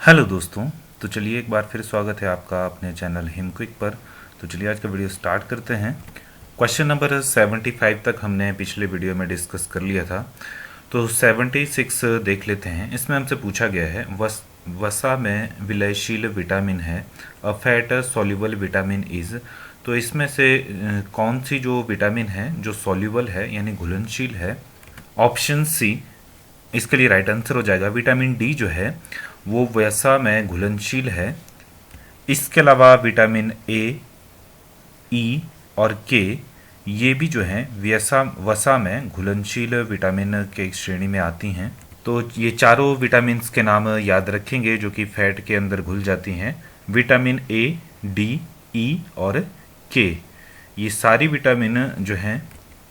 Hello दोस्तों। तो चलिए एक बार फिर स्वागत है आपका अपने चैनल हिम क्विक पर। तो चलिए आज का वीडियो स्टार्ट करते हैं। क्वेश्चन नंबर 75 तक हमने पिछले वीडियो में डिस्कस कर लिया था। तो 76 देख लेते हैं। इसमें हमसे पूछा गया है वसा में विलयशील विटामिन है, a fat soluble vitamin is. तो इसमें से कौन सी जो विटामिन है जो सॉल्युबल है यानी घुलनशील है? ऑप्शन सी इसके लिए राइट आंसर हो जाएगा। विटामिन डी जो है वो वसा में घुलनशील है। इसके अलावा विटामिन ए, ई और के ये भी जो हैं वसा में घुलनशील विटामिन के श्रेणी में आती हैं। तो ये चारों विटामिन्स के नाम याद रखेंगे जो कि फैट के अंदर घुल जाती हैं। विटामिन ए, डी, ई और के, ये सारी विटामिन जो हैं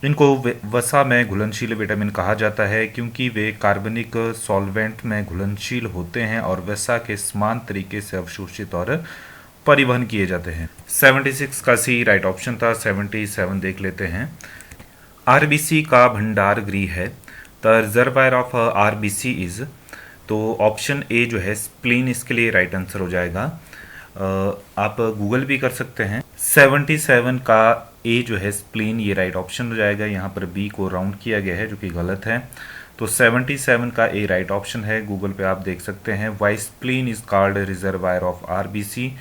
इनको वसा में घुलनशील विटामिन कहा जाता है क्योंकि वे कार्बनिक सॉल्वेंट में घुलनशील होते हैं और वसा के समान तरीके से अवशोषित और परिवहन किए जाते हैं। 76 का सी राइट ऑप्शन था। 77 देख लेते हैं। आरबीसी का भंडार गृह है। The reservoir of RBC is. तो ऑप्शन ए जो है स्प्लीन इसके लिए राइट आंसर हो जाएगा। आप गूगल भी कर सकते हैं। 77 का ए जो है स्प्लीन ये राइट ऑप्शन हो जाएगा। यहाँ पर बी को राउंड किया गया है जो कि गलत है। तो 77 का ए राइट ऑप्शन है। गूगल पे आप देख सकते हैं why spleen is called reservoir of RBC.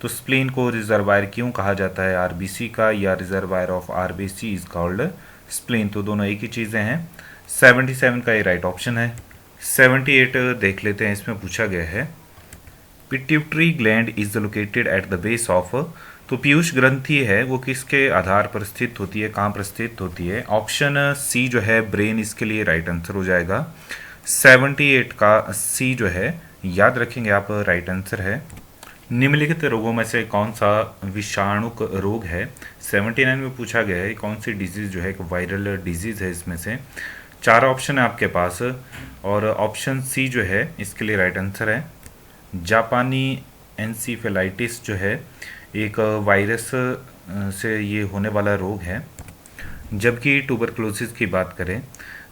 तो स्प्लीन को रिजर्वायर क्यों कहा जाता है आरबीसी का, या reservoir of RBC is called spleen, तो दोनों एक ही चीज़ें हैं। 77 का ए राइट ऑप्शन है। 78 देख लेते हैं। इसमें पूछा गया है pituitary gland is located at the base of. तो पीयूष ग्रंथि है वो किसके आधार पर स्थित होती है, कहाँ पर स्थित होती है? ऑप्शन सी जो है ब्रेन इसके लिए राइट आंसर हो जाएगा। 78 का सी जो है याद रखेंगे आप, राइट आंसर है। निम्नलिखित रोगों में से कौन सा विषाणुक रोग है? 79 में पूछा गया है कौन सी डिजीज जो है एक वायरल डिजीज है। इसमें से 4 ऑप्शन है आपके पास और ऑप्शन सी जो है इसके लिए राइट आंसर है। जापानी एनसीफेलाइटिस जो है एक वायरस से ये होने वाला रोग है। जबकि ट्यूबरक्लोसिस की बात करें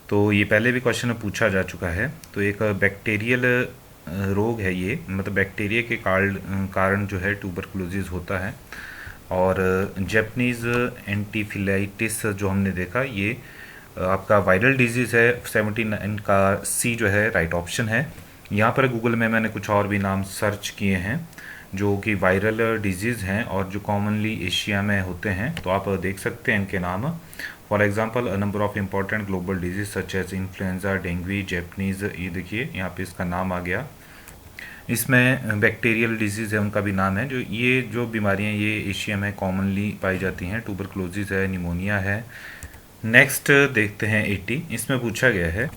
तो ये पहले भी क्वेश्चन में पूछा जा चुका है। तो एक बैक्टीरियल रोग है ये, मतलब बैक्टीरिया के कारण जो है ट्यूबरक्लोसिस होता है। और जैपनीज़ एंटीफिलाइटिस जो हमने देखा ये आपका वायरल डिजीज़ है। 79 का सी जो है राइट ऑप्शन है। यहाँ पर गूगल में मैंने कुछ और भी नाम सर्च किए हैं जो कि वायरल डिजीज़ हैं और जो कॉमनली एशिया में होते हैं। तो आप देख सकते हैं इनके नाम। For example a number of important global disease such as influenza, dengue, Japanese, ये देखिए यहाँ पे इसका नाम आ गया। इसमें बैक्टीरियल डिजीज़ है उनका भी नाम है। जो ये जो बीमारियाँ ये एशिया में कॉमनली पाई जाती हैं। ट्यूबरक्लोसिस है, निमोनिया है। नेक्स्ट देखते हैं 80। इसमें पूछा गया है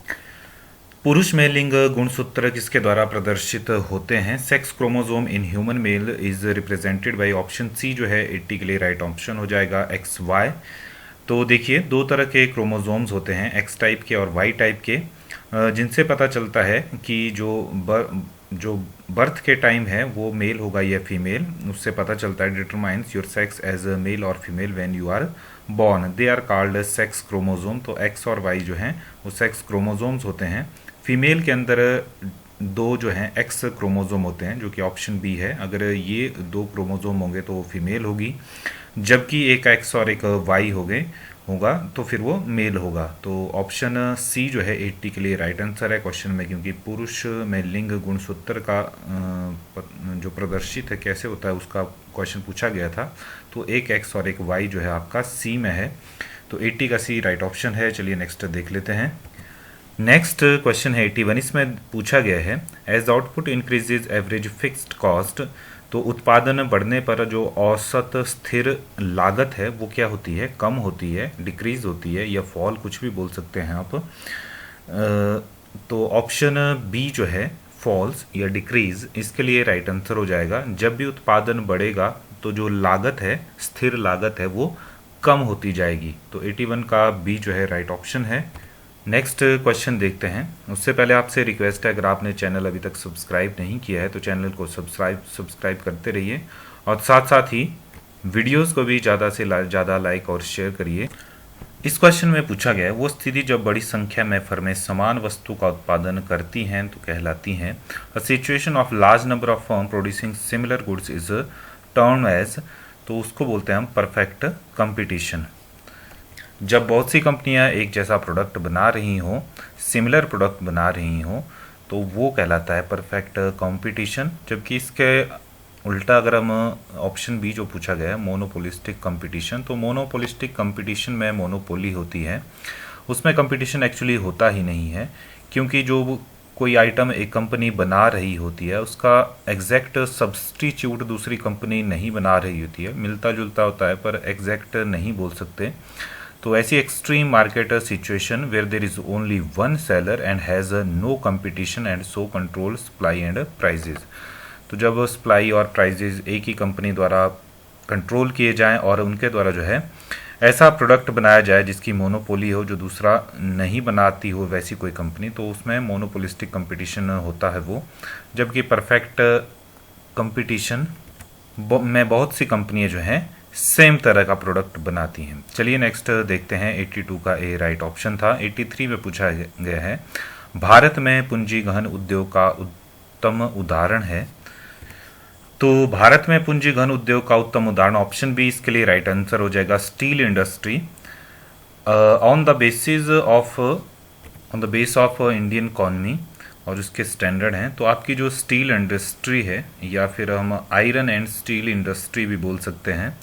पुरुष में लिंग गुणसूत्र किसके द्वारा प्रदर्शित होते हैं? Sex chromosome in human male is represented by. Option C जो है 80 के लिए राइट ऑप्शन हो जाएगा XY। तो देखिए दो तरह के क्रोमोसोम्स होते हैं, X टाइप के और Y टाइप के, जिनसे पता चलता है कि जो बर्थ के टाइम है वो मेल होगा या फीमेल, उससे पता चलता है। Determines your sex as a male और female when you are born, they are called sex chromosome. तो X और Y जो हैं वो सेक्स क्रोमोसोम्स होते हैं। फीमेल के अंदर 2 जो हैं X क्रोमोसोम होते हैं जो कि ऑप्शन बी है। अगर ये 2 क्रोमोसोम होंगे तो वो फीमेल होगी, जबकि एक X और एक Y होगा तो फिर वो मेल होगा। तो ऑप्शन सी जो है 80 के लिए राइट आंसर है क्वेश्चन में, क्योंकि पुरुष में लिंग गुणसूत्र का जो प्रदर्शित है कैसे होता है उसका क्वेश्चन पूछा गया था। तो एक X और एक Y जो है आपका सी में है। तो 80 का सी राइट ऑप्शन है। चलिए नेक्स्ट देख लेते हैं। नेक्स्ट क्वेश्चन है 81। इसमें पूछा गया है as output increases average fixed cost. तो उत्पादन बढ़ने पर जो औसत स्थिर लागत है वो क्या होती है? कम होती है, डिक्रीज होती है या फॉल, कुछ भी बोल सकते हैं आप। तो ऑप्शन बी जो है फॉल्स या डिक्रीज इसके लिए राइट आंसर हो जाएगा। जब भी उत्पादन बढ़ेगा तो जो लागत है, स्थिर लागत है, वो कम होती जाएगी। तो 81 का बी जो है राइट ऑप्शन है। नेक्स्ट क्वेश्चन देखते हैं। उससे पहले आपसे रिक्वेस्ट है, अगर आपने चैनल अभी तक सब्सक्राइब नहीं किया है तो चैनल को सब्सक्राइब करते रहिए और साथ साथ ही वीडियोस को भी ज़्यादा से ज़्यादा लाइक और शेयर करिए। इस क्वेश्चन में पूछा गया है वो स्थिति जब बड़ी संख्या में फर्में समान वस्तु का उत्पादन करती हैं तो कहलाती हैं। A situation of large number of firm producing similar goods is term as, तो उसको बोलते हैं हम परफेक्ट कंपटीशन। जब बहुत सी कंपनियां एक जैसा प्रोडक्ट बना रही हों, सिमिलर प्रोडक्ट बना रही हों, तो वो कहलाता है परफेक्ट कंपटीशन। जबकि इसके उल्टा अगर हम ऑप्शन बी जो पूछा गया है मोनोपोलिस्टिक कंपटीशन, तो मोनोपोलिस्टिक कंपटीशन में मोनोपोली होती है, उसमें कंपटीशन एक्चुअली होता ही नहीं है, क्योंकि जो कोई आइटम एक कंपनी बना रही होती है उसका एग्जैक्ट सब्स्टिट्यूट दूसरी कंपनी नहीं बना रही होती है, मिलता जुलता होता है पर एग्जैक्ट नहीं बोल सकते। तो ऐसी extreme market situation where there is only one seller and has no competition and so control supply and prices. तो जब सप्लाई और प्राइजेज एक ही कंपनी द्वारा कंट्रोल किए जाएं और उनके द्वारा जो है ऐसा प्रोडक्ट बनाया जाए जिसकी मोनोपोली हो, जो दूसरा नहीं बनाती हो वैसी कोई कंपनी, तो उसमें मोनोपोलिस्टिक कंपटीशन होता है वो। जबकि परफेक्ट कंपटीशन में बहुत सी कंपनियां जो हैं सेम तरह का प्रोडक्ट बनाती हैं। चलिए नेक्स्ट देखते हैं। 82 का ए राइट ऑप्शन था। 83 में पूछा गया है भारत में पूंजी गहन उद्योग का उत्तम उदाहरण है। तो भारत में पूंजी गहन उद्योग का उत्तम उदाहरण ऑप्शन बी इसके लिए राइट आंसर हो जाएगा, steel industry. On the base of Indian economy और उसके स्टैंडर्ड हैं, तो आपकी जो स्टील इंडस्ट्री है या फिर हम आयरन एंड स्टील इंडस्ट्री भी बोल सकते हैं,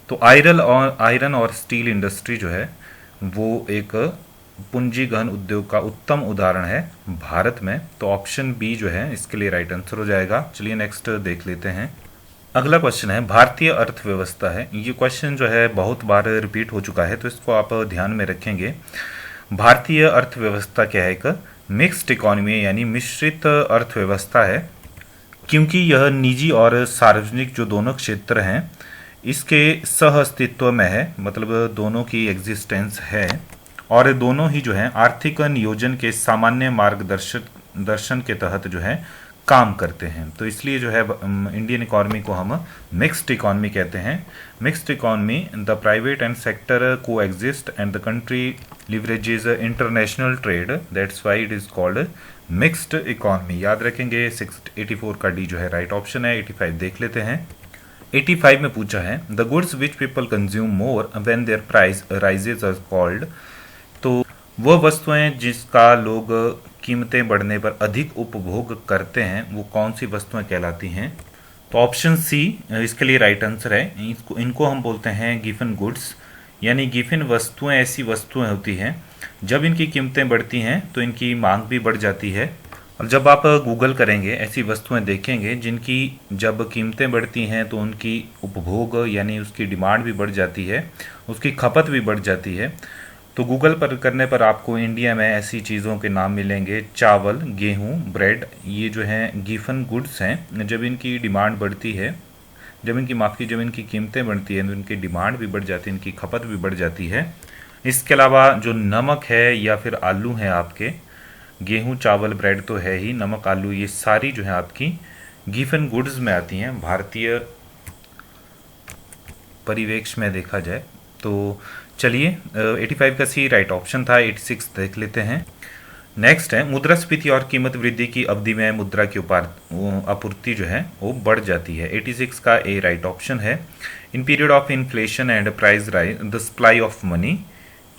तो आयरन और स्टील इंडस्ट्री जो है वो एक पूंजी गहन उद्योग का उत्तम उदाहरण है भारत में। तो ऑप्शन बी जो है इसके लिए राइट आंसर हो जाएगा। चलिए नेक्स्ट देख लेते हैं। अगला क्वेश्चन है भारतीय अर्थव्यवस्था है। ये क्वेश्चन जो है बहुत बार रिपीट हो चुका है, तो इसको आप ध्यान में रखेंगे। भारतीय अर्थव्यवस्था क्या है? एक मिक्स्ड इकोनॉमी यानी मिश्रित अर्थव्यवस्था है, क्योंकि यह निजी और सार्वजनिक जो दोनों क्षेत्र हैं इसके सह अस्तित्व में है, मतलब दोनों की एग्जिस्टेंस है और दोनों ही जो है आर्थिक नियोजन के सामान्य मार्गदर्शन के तहत जो है काम करते हैं। तो इसलिए जो है इंडियन इकोनॉमी को हम मिक्स्ड इकोनॉमी कहते हैं। Mixed economy, the private and sector coexist and the country leverages international trade, that's why it is called mixed economy. याद रखेंगे 84 का डी जो है राइट ऑप्शन है। 85 देख लेते हैं। 85 में पूछा है the goods which people consume more when their price rises are called, तो वह वस्तुएं जिसका लोग कीमतें बढ़ने पर अधिक उपभोग करते हैं वो कौन सी वस्तुएं कहलाती हैं? तो ऑप्शन सी इसके लिए राइट आंसर है। इनको हम बोलते हैं गिफन गुड्स, यानी गिफन वस्तुएं ऐसी वस्तुएं होती हैं जब इनकी कीमतें बढ़ती हैं तो इनकी मांग भी बढ़ जाती है। और जब आप गूगल करेंगे ऐसी वस्तुएं देखेंगे जिनकी जब कीमतें बढ़ती हैं तो उनकी उपभोग यानी उसकी डिमांड भी बढ़ जाती है, उसकी खपत भी बढ़ जाती है। तो गूगल पर करने पर आपको इंडिया में ऐसी चीज़ों के नाम मिलेंगे, चावल, गेहूं, ब्रेड, ये जो हैं गिफन गुड्स हैं। जब इनकी डिमांड बढ़ती है, जब इनकी कीमतें बढ़ती हैं तो इनकी डिमांड भी बढ़ जाती है, इनकी खपत भी बढ़ जाती है। इसके अलावा जो नमक है या फिर आलू हैं आपके, गेहूं, चावल, ब्रेड तो है ही, नमक, आलू, ये सारी जो है आपकी गिफन गुड्स में आती हैं भारतीय परिवेश में देखा जाए तो। चलिए 85 का सी राइट ऑप्शन था। 86 देख लेते हैं। नेक्स्ट है मुद्रास्फीति और कीमत वृद्धि की अवधि में मुद्रा की आपूर्ति जो है वो बढ़ जाती है। 86 का ए राइट ऑप्शन है। In period of inflation and price rise the supply of money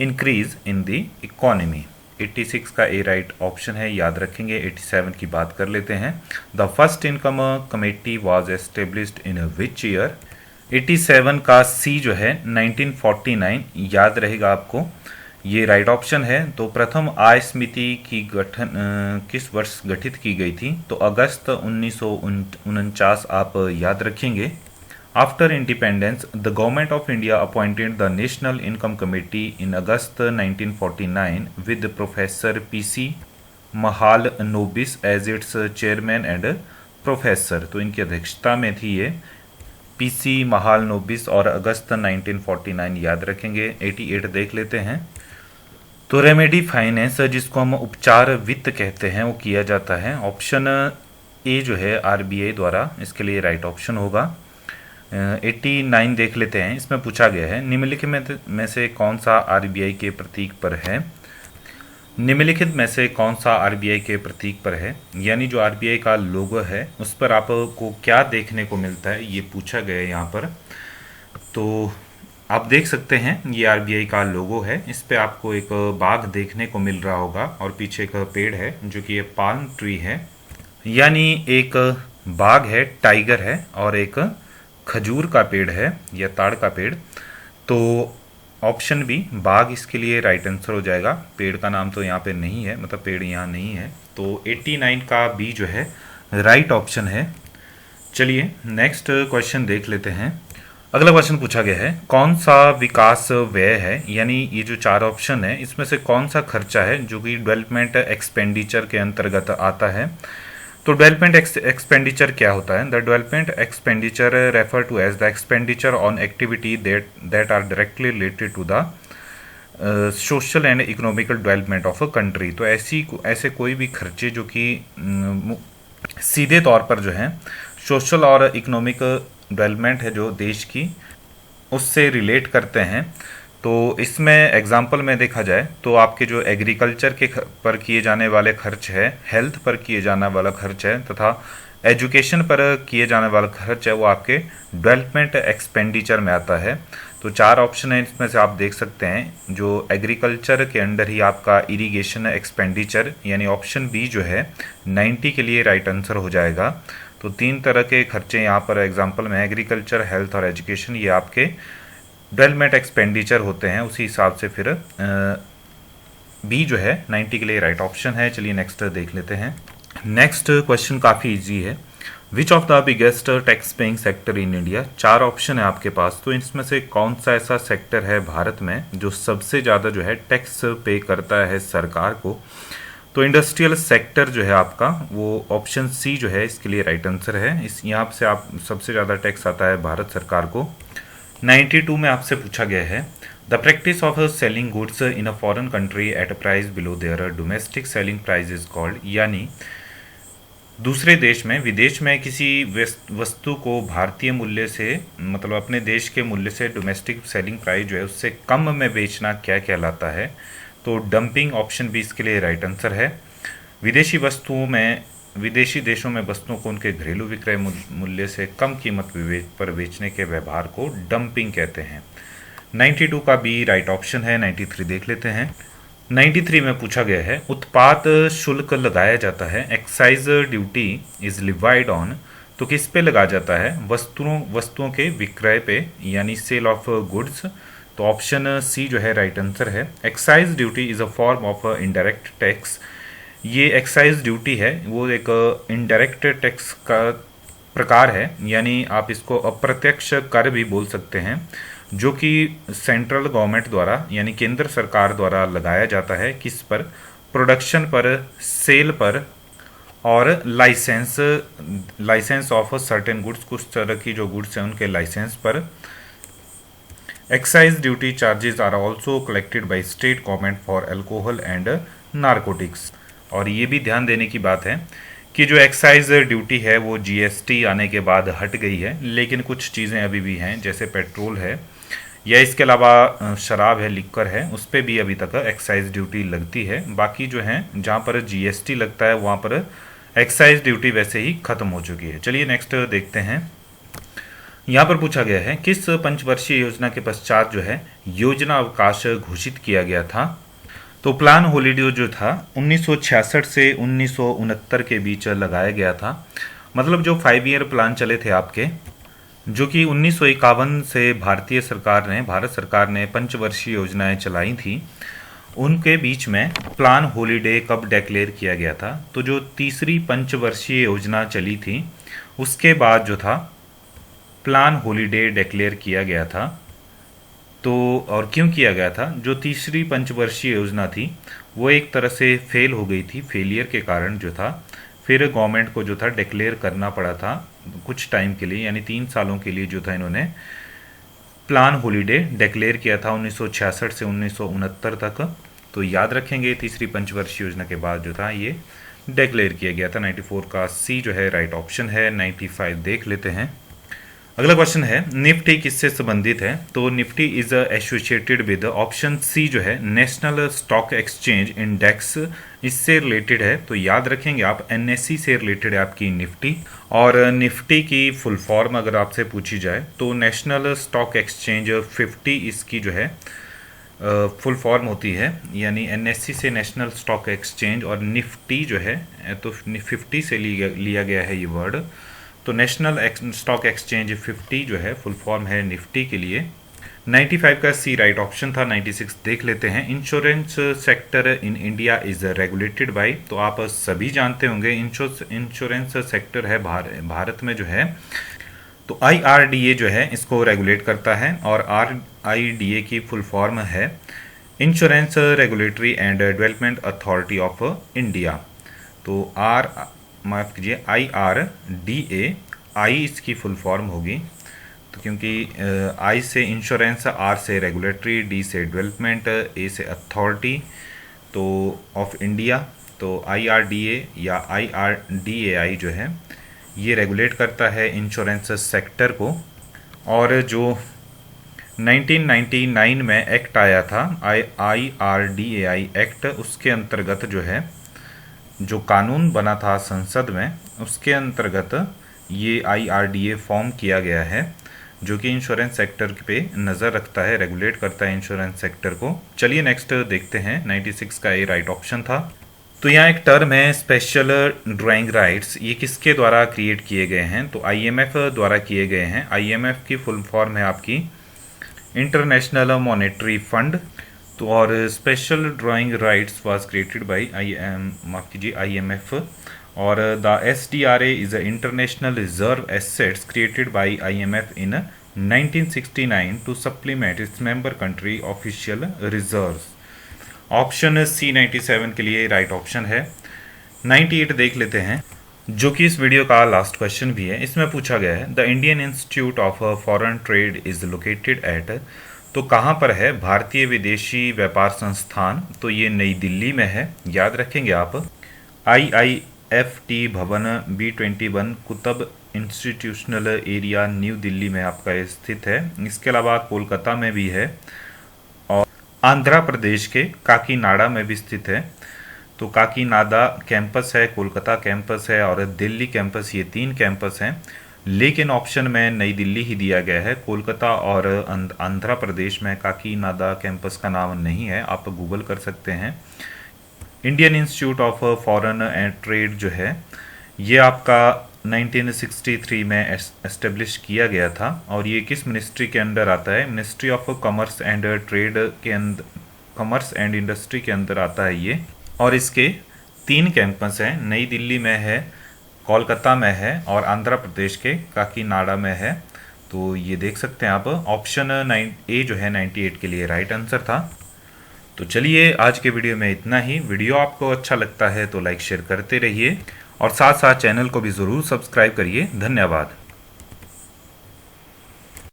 increase in the economy. 86 का ए राइट ऑप्शन है, याद रखेंगे। 87 की बात कर लेते हैं। The first income committee was established in which year? 87 का सी जो है 1949, याद रहेगा आपको, ये राइट ऑप्शन है। तो प्रथम आय समिति की गठन किस वर्ष गठित की गई थी? तो अगस्त 1949 आप याद रखेंगे। After independence the government of India appointed the National Income Committee in August 1949 with professor PC Mahalanobis as its chairman and professor. तो इनकी अध्यक्षता में थी ये PC महालनोबिस और अगस्त 1949 याद रखेंगे। 88 देख लेते हैं। तो रेमेडी फाइनेंस जिसको हम उपचार वित्त कहते हैं वो किया जाता है। ऑप्शन ए जो है RBI द्वारा, इसके लिए राइट ऑप्शन होगा। 89 देख लेते हैं। इसमें पूछा गया है निम्नलिखित में से कौन सा आरबीआई के प्रतीक पर है। निम्नलिखित में से कौन सा आरबीआई के प्रतीक पर है, यानी जो आरबीआई का लोगो है उस पर आपको क्या देखने को मिलता है, ये पूछा गया है यहाँ पर। तो आप देख सकते हैं ये आरबीआई का लोगो है। इस पे आपको एक बाघ देखने को मिल रहा होगा और पीछे एक पेड़ है जो कि ये पाल्म ट्री है, यानी एक बाघ है, टाइगर है और एक खजूर का पेड़ है या ताड़ का पेड़। तो ऑप्शन बी बाघ इसके लिए राइट आंसर हो जाएगा। पेड़ का नाम तो यहाँ पे नहीं है, मतलब पेड़ यहाँ नहीं है, तो 89 का बी जो है राइट ऑप्शन है। चलिए नेक्स्ट क्वेश्चन देख लेते हैं। अगला क्वेश्चन पूछा गया है कौन सा विकास व्यय है, यानी ये जो चार ऑप्शन है इसमें से कौन सा खर्चा है जो कि डेवलपमेंट एक्सपेंडिचर के अंतर्गत आता है। तो डेवलपमेंट एक्सपेंडिचर क्या होता है? The development expenditure refer to as the expenditure on activity that are directly related to the social and economical development of a country. तो ऐसे कोई भी खर्चे जो कि सीधे तौर पर जो है सोशल और इकोनॉमिक डेवलपमेंट है जो देश की, उससे रिलेट करते हैं। तो इसमें एग्जाम्पल में देखा जाए तो आपके जो एग्रीकल्चर के पर किए जाने वाले खर्च है, हेल्थ पर किए जाने वाला खर्च है तथा एजुकेशन पर किए जाने वाला खर्च है, वो आपके डेवलपमेंट एक्सपेंडिचर में आता है। तो चार ऑप्शन है इसमें से आप देख सकते हैं। जो एग्रीकल्चर के अंडर ही आपका इरिगेशन एक्सपेंडिचर, यानी ऑप्शन बी जो है 90 के लिए राइट आंसर हो जाएगा। तो तीन तरह के खर्चे यहाँ पर एग्जाम्पल में एग्रीकल्चर, हेल्थ और एजुकेशन, ये आपके डेवलपमेंट एक्सपेंडिचर होते हैं। उसी हिसाब से फिर बी जो है 90 के लिए राइट ऑप्शन है। चलिए नेक्स्ट देख लेते हैं। नेक्स्ट क्वेश्चन काफ़ी इजी है। Which of the biggest tax paying sector in India. चार ऑप्शन है आपके पास, तो इसमें से कौन सा ऐसा सेक्टर है भारत में जो सबसे ज़्यादा जो है टैक्स पे करता है सरकार को। तो इंडस्ट्रियल सेक्टर जो है आपका, वो ऑप्शन सी जो है इसके लिए राइट आंसर है। इस यहाँ से आप सबसे ज़्यादा टैक्स आता है भारत सरकार को। 92 में आपसे पूछा गया है the practice of selling goods in a foreign country at a price below there domestic selling price is called, यानी दूसरे देश में, विदेश में किसी वस्तु को भारतीय मूल्य से, मतलब अपने देश के मूल्य से डोमेस्टिक सेलिंग प्राइस जो है उससे कम में बेचना क्या कहलाता है। तो डंपिंग ऑप्शन बी इसके लिए राइट आंसर है। विदेशी देशों में वस्तुओं को उनके घरेलू विक्रय मूल्य से कम कीमत पर बेचने के व्यवहार को डंपिंग कहते हैं। 92 का बी राइट ऑप्शन है। 93 देख लेते हैं। 93 में पूछा गया है उत्पाद शुल्क लगाया जाता है, excise duty is levied on, तो किस पे लगा जाता है? वस्तुओं के विक्रय पे, यानी सेल ऑफ गुड्स। तो ऑप्शन सी जो है राइट आंसर है। Excise duty is a form of indirect tax. ये एक्साइज ड्यूटी है वो एक इनडायरेक्ट टैक्स का प्रकार है, यानी आप इसको अप्रत्यक्ष कर भी बोल सकते हैं, जो कि सेंट्रल गवर्नमेंट द्वारा, यानी केंद्र सरकार द्वारा लगाया जाता है। किस पर? प्रोडक्शन पर, सेल पर और लाइसेंस ऑफ सर्टेन गुड्स, कुछ तरह की जो गुड्स हैं उनके लाइसेंस पर। Excise duty charges are also collected by state government for alcohol and narcotics. और ये भी ध्यान देने की बात है कि जो एक्साइज ड्यूटी है वो जीएसटी आने के बाद हट गई है, लेकिन कुछ चीज़ें अभी भी हैं, जैसे पेट्रोल है या इसके अलावा शराब है, लिक्कर है, उस पर भी अभी तक एक्साइज ड्यूटी लगती है। बाकी जो है जहाँ पर जीएसटी लगता है वहाँ पर एक्साइज ड्यूटी वैसे ही खत्म हो चुकी है। चलिए नेक्स्ट देखते हैं। यहाँ पर पूछा गया है किस पंचवर्षीय योजना के पश्चात जो है योजना अवकाश घोषित किया गया था। तो प्लान हॉलीडे जो था 1966 से 1969 के बीच लगाया गया था। मतलब जो 5 ईयर प्लान चले थे आपके, जो कि 1951 से भारत सरकार ने पंचवर्षीय योजनाएं चलाई थी, उनके बीच में प्लान हॉलीडे कब डिक्लेयर किया गया था। तो जो तीसरी पंचवर्षीय योजना चली थी उसके बाद जो था प्लान हॉलीडे डिक्लेयर किया गया था। तो और क्यों किया गया था? जो तीसरी पंचवर्षीय योजना थी वो एक तरह से फेल हो गई थी, फेलियर के कारण जो था फिर गवर्नमेंट को जो था डिक्लेयर करना पड़ा था कुछ टाइम के लिए, यानी 3 सालों के लिए जो था इन्होंने प्लान हॉलीडे डिक्लेयर किया था 1966 से 1969 तक। तो याद रखेंगे तीसरी पंचवर्षीय योजना के बाद जो था ये डिक्लेयर किया गया था। 94 का सी जो है राइट ऑप्शन है। 95 देख लेते हैं। अगला क्वेश्चन है निफ्टी किससे संबंधित है? तो Nifty is associated with option C जो है नेशनल स्टॉक एक्सचेंज इंडेक्स, इससे रिलेटेड है। तो याद रखेंगे आप, एनएससी से रिलेटेड है आपकी निफ्टी। और निफ्टी की फुल फॉर्म अगर आपसे पूछी जाए तो नेशनल स्टॉक एक्सचेंज 50 इसकी जो है फुल फॉर्म होती है, यानी एनएससी से नेशनल स्टॉक एक्सचेंज और निफ्टी जो है तो 50 से लिया गया है ये वर्ड। तो नेशनल स्टॉक एक्सचेंज 50 जो है फुल फॉर्म है निफ्टी के लिए। 95 का सी राइट ऑप्शन था। 96 देख लेते हैं। Insurance sector in India is regulated by, तो आप सभी जानते होंगे इंश्योरेंस सेक्टर है भारत में जो है तो IRDA जो है इसको रेगुलेट करता है। और RIDA की फुल फॉर्म है insurance regulatory and development authority of India. तो माफ कीजिए IRDA, आई इसकी फुल फॉर्म होगी। तो क्योंकि आई से इंश्योरेंस, आर से रेगुलेटरी, डी से डेवलपमेंट, ए से अथॉरिटी तो ऑफ इंडिया, तो IRDA या IRDAI जो है ये रेगुलेट करता है इंश्योरेंस सेक्टर को। और जो 1999 में एक्ट आया था IRDAI एक्ट, उसके अंतर्गत जो है जो कानून बना था संसद में, उसके अंतर्गत ये IRDA फॉर्म किया गया है, जो कि इंश्योरेंस सेक्टर पे नज़र रखता है, रेगुलेट करता है इंश्योरेंस सेक्टर को। चलिए नेक्स्ट देखते हैं। 96 का ये राइट ऑप्शन था। तो यहाँ एक टर्म है स्पेशल ड्राइंग राइट्स, ये किसके द्वारा क्रिएट किए गए हैं? तो IMF द्वारा किए गए हैं। IMF की फुल फॉर्म है आपकी इंटरनेशनल मॉनेटरी फंड। तो और special drawing rights was created by IMF। और the SDRA is a international reserve assets created by IMF in 1969 to supplement its member country official reserves. Option C 97 के लिए right option है। 98 देख लेते हैं, जो कि इस वीडियो का लास्ट क्वेश्चन भी है। इसमें पूछा गया है the Indian institute of foreign trade is located at, तो कहाँ पर है भारतीय विदेशी व्यापार संस्थान? तो ये नई दिल्ली में है, याद रखेंगे आप। IIFT भवन B21 Qutub institutional area new Delhi में आपका स्थित है। इसके अलावा कोलकाता में भी है और आंध्र प्रदेश के काकीनाडा में भी स्थित है। तो काकीनाडा कैंपस है, कोलकाता कैंपस है और दिल्ली कैंपस, ये 3 कैंपस हैं। लेकिन ऑप्शन में नई दिल्ली ही दिया गया है। कोलकाता और आंध्र प्रदेश में काकीनाडा कैंपस का नाम नहीं है, आप गूगल कर सकते हैं। Indian institute of foreign and trade जो है ये आपका 1963 में एस्टेब्लिश किया गया था। और ये किस मिनिस्ट्री के अंदर आता है? Ministry of commerce and trade के अंदर, कॉमर्स एंड इंडस्ट्री के अंदर आता है ये। और इसके 3 कैंपस हैं, नई दिल्ली में है, कोलकाता में है और आंध्र प्रदेश के काकीनाडा में है। तो ये देख सकते हैं आप। ऑप्शन A जो है 98 के लिए राइट आंसर था। तो चलिए आज के वीडियो में इतना ही। वीडियो आपको अच्छा लगता है तो लाइक शेयर करते रहिए और साथ साथ चैनल को भी ज़रूर सब्सक्राइब करिए। धन्यवाद।